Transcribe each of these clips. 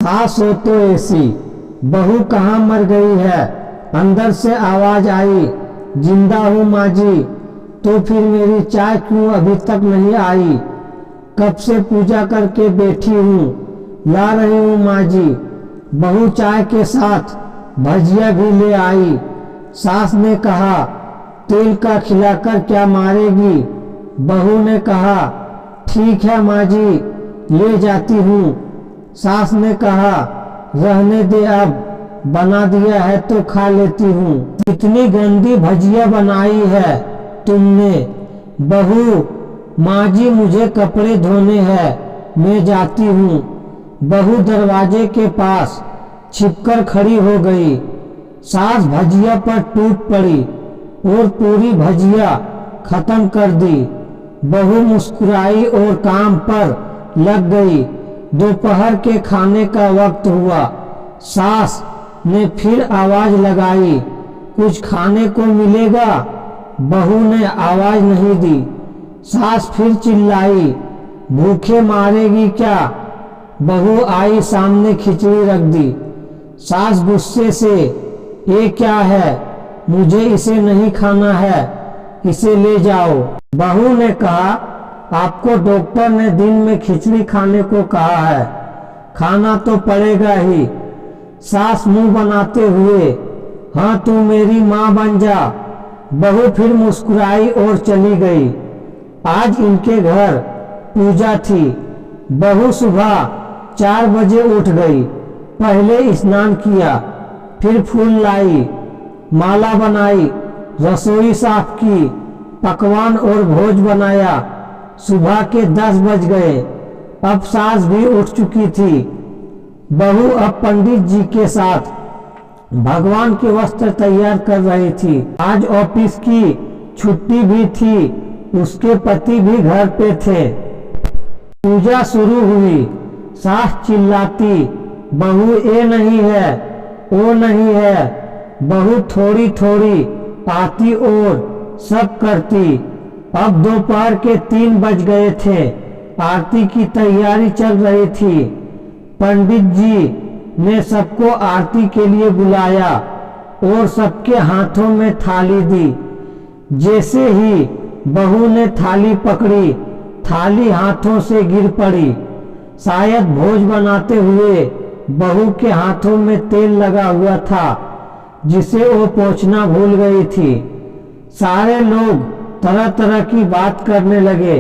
सास हो तो ऐसी, बहू कहाँ मर गई है। अंदर से आवाज आई, जिंदा हूँ माँ जी। तो फिर मेरी चाय क्यों अभी तक नहीं आई। कब से पूजा करके बैठी हूँ, ला रही हूँ माँ जी। बहू चाय के साथ भजिया भी ले आई। सास ने कहा, तेल का खिलाकर क्या मारेगी। बहू ने कहा, ठीक है माँ जी, ले जाती हूँ। सास ने कहा, रहने दे, अब बना दिया है तो खा लेती हूँ। इतनी गंदी भजिया बनाई है तुमने। बहू, माँ जी मुझे कपड़े धोने हैं, मैं जाती हूँ। बहू दरवाजे के पास छिपकर खड़ी हो गई। सास भजिया पर टूट पड़ी और पूरी भजिया खत्म कर दी। बहू मुस्कुराई और काम पर लग गई। दोपहर के खाने का वक्त हुआ। सास ने फिर आवाज लगाई, कुछ खाने को मिलेगा। बहू ने आवाज नहीं दी। सास फिर चिल्लाई, भूखे मारेगी क्या। बहू आई, सामने खिचड़ी रख दी। सास गुस्से से, ये क्या है, मुझे इसे नहीं खाना है, इसे ले जाओ। बहू ने कहा, आपको डॉक्टर ने दिन में खिचड़ी खाने को कहा है, खाना तो पड़ेगा ही। सास मुंह बनाते हुए, हाँ तू मेरी माँ बन जा। बहू फिर मुस्कुराई और चली गई। आज इनके घर पूजा थी। बहू सुबह 4 बजे उठ गई। पहले स्नान किया, फिर फूल लाई, माला बनाई, रसोई साफ की, पकवान और भोज बनाया। सुबह के 10 बज गए। अब सास भी उठ चुकी थी। बहू अब पंडित जी के साथ भगवान के वस्त्र तैयार कर रही थी। आज ऑफिस की छुट्टी भी थी। उसके पति भी घर पे थे। पूजा शुरू हुई। सास चिल्लाती, बहू ये नहीं है, वो नहीं है। बहू थोड़ी थोड़ी आती और सब करती। अब दोपहर के 3 बज गए थे। आरती की तैयारी चल रही थी। पंडित जी ने सबको आरती के लिए बुलाया और सबके हाथों में थाली दी। जैसे ही बहू ने थाली पकड़ी, थाली हाथों से गिर पड़ी। शायद भोज बनाते हुए बहू के हाथों में तेल लगा हुआ था, जिसे वो पोंछना भूल गई थी। सारे लोग तरह तरह की बात करने लगे।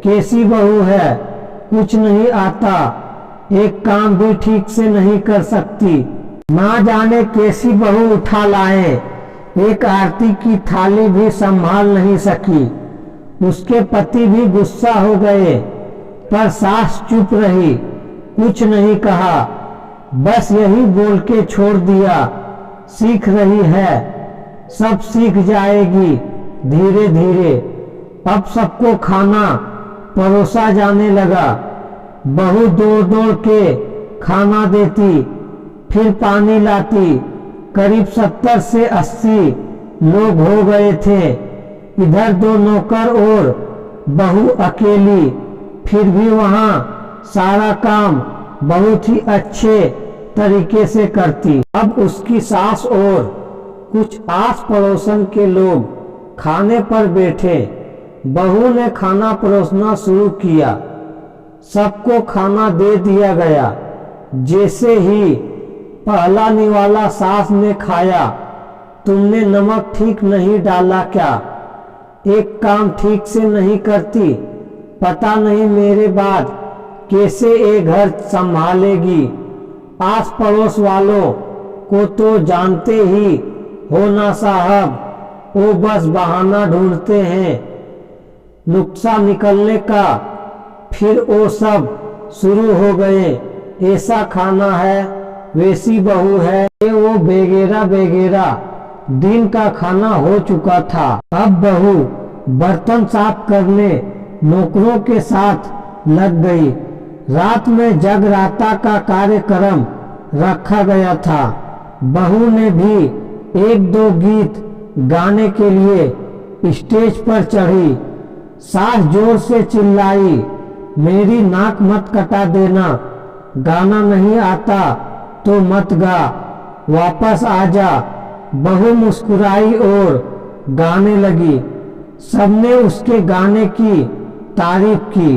कैसी बहू है, कुछ नहीं आता, एक काम भी ठीक से नहीं कर सकती, ना जाने कैसी बहू उठा लाए। एक आरती की थाली भी संभाल नहीं सकी। उसके पति भी गुस्सा हो गए, पर सास चुप रही, कुछ नहीं कहा, बस यही बोल के छोड़ दिया, सीख रही है, सब सीख जाएगी धीरे धीरे। अब सबको खाना परोसा जाने लगा। बहू दौड़ दौड़ के खाना देती, फिर पानी लाती। करीब 70 से 80 लोग हो गए थे। इधर 2 नौकर और बहू अकेली। फिर भी वहाँ सारा काम बहुत ही अच्छे तरीके से करती। अब उसकी सास और कुछ आस पड़ोसन के लोग खाने पर बैठे। बहू ने खाना परोसना शुरू किया। सबको खाना दे दिया गया। जैसे ही पहला निवाला सास ने खाया, तुमने नमक ठीक नहीं डाला क्या, एक काम ठीक से नहीं करती, पता नहीं मेरे बाद कैसे ये घर संभालेगी। आस पड़ोस वालों को तो जानते ही हो ना साहब, वो बस बहाना ढूंढते हैं नुक्सा निकलने का। फिर वो सब शुरू हो गए, ऐसा खाना है, वैसी बहू है, ये वो वगैरह वगैरह। दिन का खाना हो चुका था। अब बहू बर्तन साफ करने नौकरों के साथ लग गई। रात में जगराता का कार्यक्रम रखा गया था। बहू ने भी 1-2 गीत गाने के लिए स्टेज पर चढ़ी। सास जोर से चिल्लाई, मेरी नाक मत कटा देना, गाना नहीं आता तो मत गा, वापस आ जा। बहू मुस्कुराई और गाने लगी। सबने उसके गाने की तारीफ की,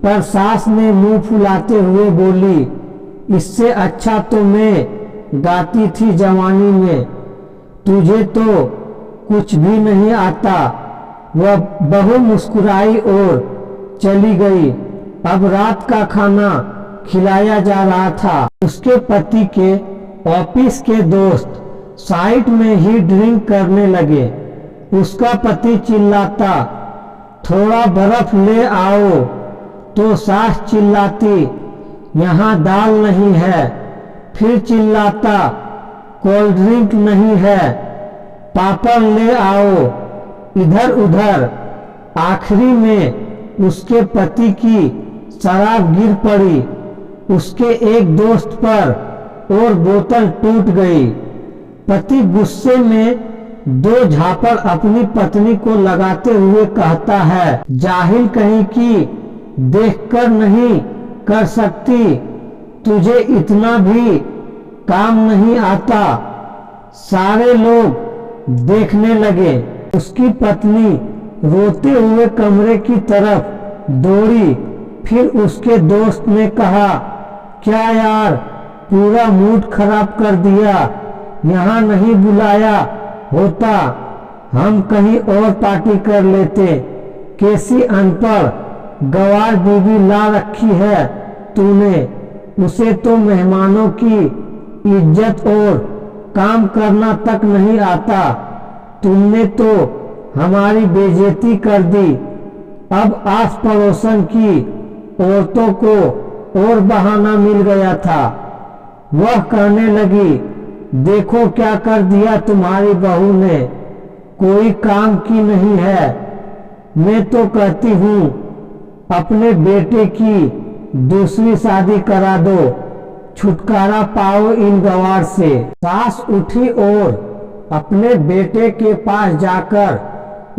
पर सास ने मुंह फुलाते हुए बोली, इससे अच्छा तो मैं गाती थी जवानी में, तुझे तो कुछ भी नहीं आता। वह बहू मुस्कुराई और चली गई। अब रात का खाना खिलाया जा रहा था। उसके पति के ऑफिस के दोस्त साइड में ही ड्रिंक करने लगे। उसका पति चिल्लाता, थोड़ा बर्फ ले आओ, तो सास चिल्लाती, यहाँ दाल नहीं है। फिर चिल्लाता, कोल्ड ड्रिंक नहीं है, पापड़ ले आओ। इधर उधर आखिरी में उसके पति की शराब गिर पड़ी। उसके एक दोस्त पर और बोतल टूट गई। पति गुस्से में दो झापड़ अपनी पत्नी को लगाते हुए कहता है, जाहिल कहीं की, देखकर नहीं कर सकती, तुझे इतना भी काम नहीं आता। सारे लोग देखने लगे। उसकी पत्नी रोते हुए कमरे की तरफ दौड़ी। फिर उसके दोस्त ने कहा, क्या यार, पूरा मूड खराब कर दिया, यहाँ नहीं बुलाया होता, हम कहीं और पार्टी कर लेते। कैसी अनपढ़ गवार बीवी ला रखी है तूने, उसे तो मेहमानों की इज्जत और काम करना तक नहीं आता। तुमने तो हमारी बेइज्जती कर दी। अब आस पड़ोसन की औरतों को और बहाना मिल गया था। वह कहने लगी, देखो क्या कर दिया तुम्हारी बहू ने, कोई काम की नहीं है। मैं तो कहती हूँ अपने बेटे की दूसरी शादी करा दो, छुटकारा पाओ इन गवार से। सास उठी और अपने बेटे के पास जाकर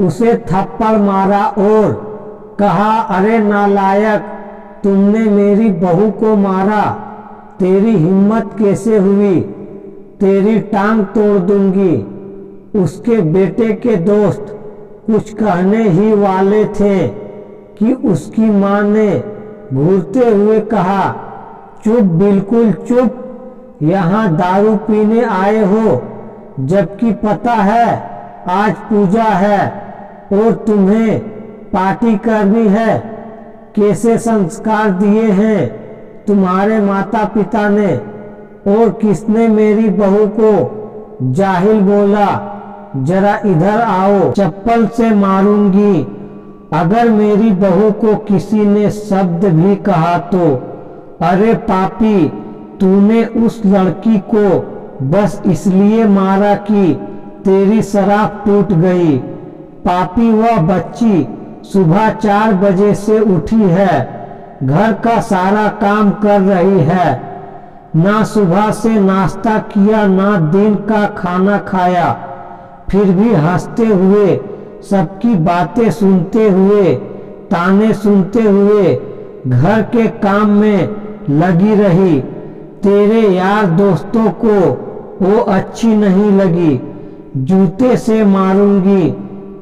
उसे थप्पड़ मारा और कहा, अरे नालायक, तुमने मेरी बहू को मारा, तेरी हिम्मत कैसे हुई, तेरी टांग तोड़ दूंगी। उसके बेटे के दोस्त कुछ कहने ही वाले थे कि उसकी मां ने घूरते हुए कहा, चुप, बिल्कुल चुप, यहाँ दारू पीने आए हो, जबकि पता है आज पूजा है और तुम्हें पार्टी करनी है। कैसे संस्कार दिए हैं तुम्हारे माता पिता ने, और किसने मेरी बहू को जाहिल बोला। जरा इधर आओ, चप्पल से मारूंगी। अगर मेरी बहू को किसी ने शब्द भी कहा तो, अरे पापी, तूने उस लड़की को बस इसलिए मारा कि तेरी शराब टूट गई। पापी, वह बच्ची सुबह 4 बजे से उठी है, घर का सारा काम कर रही है, ना सुबह से नाश्ता किया, ना दिन का खाना खाया, फिर भी हंसते हुए, सबकी बातें सुनते हुए, ताने सुनते हुए घर के काम में लगी रही। तेरे यार दोस्तों को वो अच्छी नहीं लगी। जूते से मारूंगी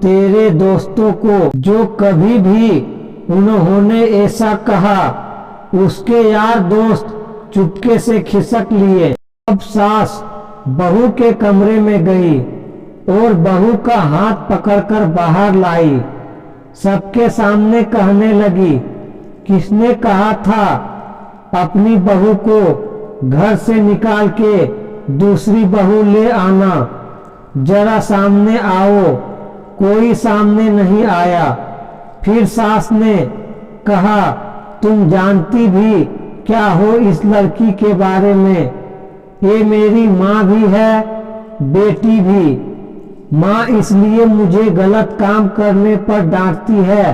तेरे दोस्तों को जो कभी भी उन्होंने ऐसा कहा। उसके यार दोस्त चुपके से खिसक लिए। अब सास बहू के कमरे में गई और बहू का हाथ पकड़कर बाहर लाई। सबके सामने कहने लगी, किसने कहा था अपनी बहू को घर से निकाल के दूसरी बहू ले आना। जरा सामने आओ। कोई सामने नहीं आया। फिर सास ने कहा, तुम जानती भी क्या हो इस लड़की के बारे में? ये मेरी माँ भी है, बेटी भी। माँ इसलिए मुझे गलत काम करने पर डांटती है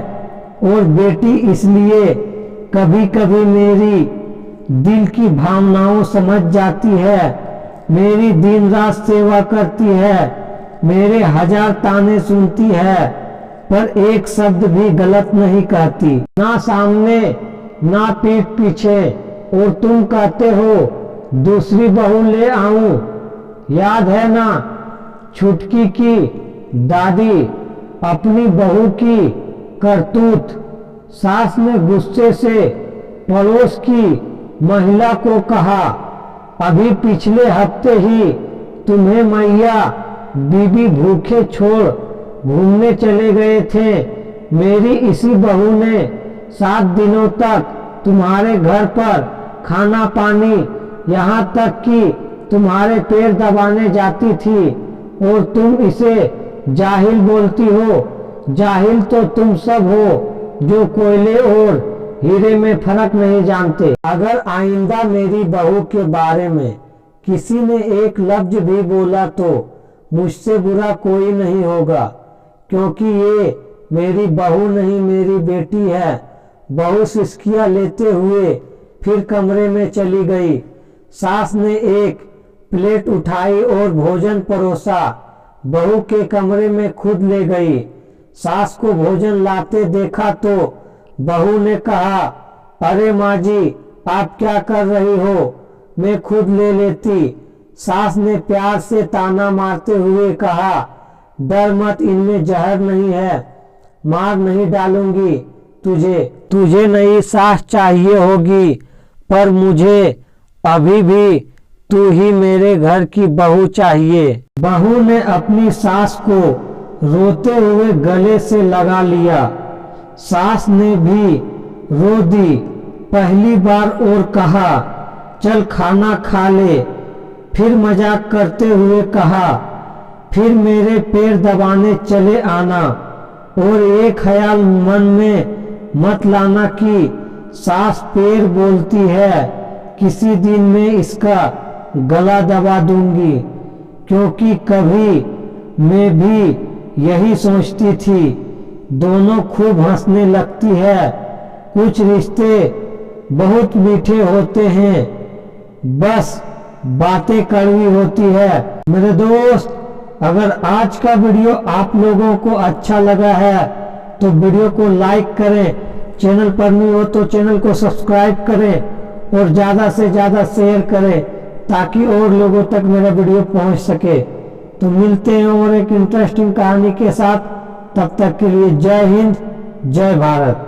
और बेटी इसलिए कभी कभी मेरी दिल की भावनाओं समझ जाती है। मेरी दिन रात सेवा करती है, मेरे 1000 ताने सुनती है, पर एक शब्द भी गलत नहीं कहती। ना सामने ना पीठ पीछे, और तुम कहते हो दूसरी बहू ले आऊं। याद है ना छुटकी की दादी अपनी बहू की करतूत। सास ने गुस्से से पड़ोस की महिला को कहा, अभी पिछले हफ्ते ही तुम्हें मैया बीबी भूखे छोड़ घूमने चले गए थे। मेरी इसी बहू ने 7 दिनों तक तुम्हारे घर पर खाना पानी, यहाँ तक कि तुम्हारे पैर दबाने जाती थी, और तुम इसे जाहिल बोलती हो। जाहिल तो तुम सब हो जो कोयले और हीरे में फर्क नहीं जानते। अगर आइंदा मेरी बहू के बारे में किसी ने एक लफ्ज भी बोला तो मुझसे बुरा कोई नहीं होगा, क्योंकि ये मेरी बहू नहीं मेरी बेटी है। बहू सिसकियां लेते हुए फिर कमरे में चली गई। सास ने एक प्लेट उठाई और भोजन परोसा। बहू के कमरे में खुद ले गई। सास को भोजन लाते देखा तो बहू ने कहा, अरे माँ जी आप क्या कर रही हो, मैं खुद ले लेती। सास ने प्यार से ताना मारते हुए कहा, डर मत, इनमें जहर नहीं है, मार नहीं डालूंगी तुझे नई सास चाहिए होगी, पर मुझे अभी भी तू ही मेरे घर की बहू चाहिए। बहू ने अपनी सास को रोते हुए गले से लगा लिया। सास ने भी रो दी पहली बार और कहा, चल खाना खा ले। फिर मजाक करते हुए कहा, फिर मेरे पैर दबाने चले आना, और एक ख्याल मन में मत लाना कि सास पैर बोलती है, किसी दिन मैं इसका गला दबा दूंगी। क्योंकि कभी मैं भी यही सोचती थी। दोनों खूब हंसने लगती है। कुछ रिश्ते बहुत मीठे होते हैं, बस बातें कड़वी होती है। मेरे दोस्त, अगर आज का वीडियो आप लोगों को अच्छा लगा है तो वीडियो को लाइक करें, चैनल पर नहीं हो तो चैनल को सब्सक्राइब करें और ज़्यादा से ज़्यादा शेयर करें, ताकि और लोगों तक मेरा वीडियो पहुंच सके। तो मिलते हैं और एक इंटरेस्टिंग कहानी के साथ। तब तक के लिए जय हिंद, जय भारत।